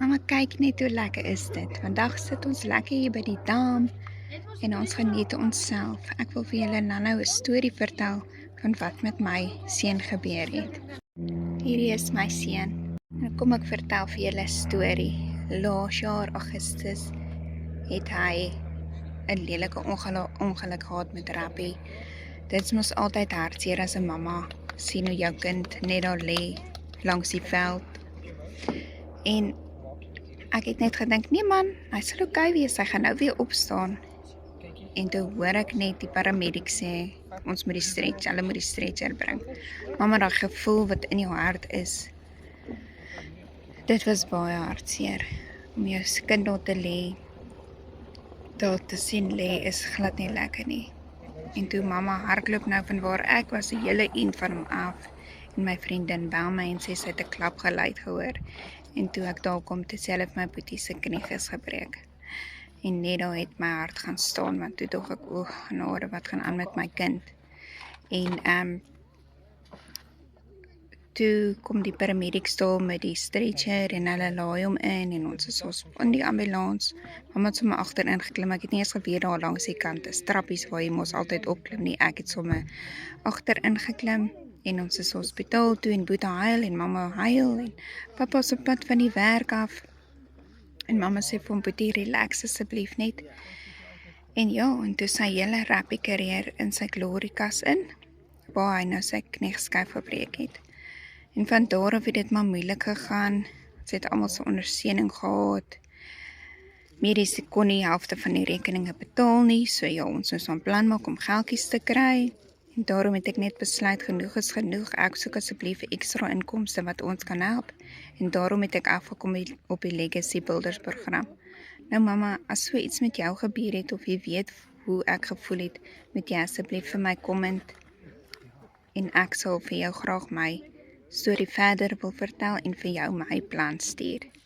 Mamma, kyk net hoe lekker is dit. Vandag sit ons lekker hier by die dam en ons geniet onsself. Ek wil vir julle nou 'n storie vertel van wat met my seun gebeur het. Hierdie is my seun. Nou kom ek vertel vir julle 'n storie. Laas jaar Augustus het hy 'n lelike ongeluk gehad met Rappie. Dit is mos altyd hartseer as 'n mamma sien hoe jou kind net daar lê langs die veld. En ek het net gedink, nee man, hy sal oukei wees, hy gaan nou weer opstaan. En toe hoor ek net die paramedic sê, ons moet hulle moet die stretcher bring. Mamma, daai gevoel wat in jou hart is, dit was baie hartseer. Om jou kind daar te lê, daar te sien lê, is glad nie lekker nie. En toe mamma hardloop nou van waar ek was, 'n hele eind van hom af. En my vriendin bel my en sê sy het 'n klapgeluid gehoor. En toe ek daar kom, toe sê hulle vir my boetie se knie is gebreek. En net daar het my hart gaan staan, want toe dog ek, o genade, wat gaan aan met my kind? En toe kom die paramedics daar met die stretcher en hulle laai hom in ons is in die ambulans. Mamma het sommer agterin geklim, ek het nie eens geweet daar langs die kant is trappies waar jy mos altyd opklim nie. Ek het sommer agterin geklim. En ons is hospitaal toe en Boeta huil en mamma huil en papa is op pad van die werk af. En mamma sê vir hom, Boetie, relax asseblief net. En ja, en toe sy hele Rappie carrière in sy gloriekas in, waar hy nou sy knieschijf gebreek het. En van daar af het dit maar moeilik gegaan. Sy het almal sy ondersteuning gehad. Medies kon nie helfte van die rekeninge betaal nie, so ja, ons moes van plan maak om geldjies te kry. En daarom het ek net besluit, genoeg is genoeg, ek soek asseblief 'n ekstra inkomste wat ons kan help. En daarom het ek afgekom op die Legacy Builders program. Nou mamma, as so iets met jou gebeur het, of jy weet hoe ek gevoel het, moet jy asseblief vir my comment. En ek sal vir jou graag my storie verder wil vertel en vir jou my plan stuur.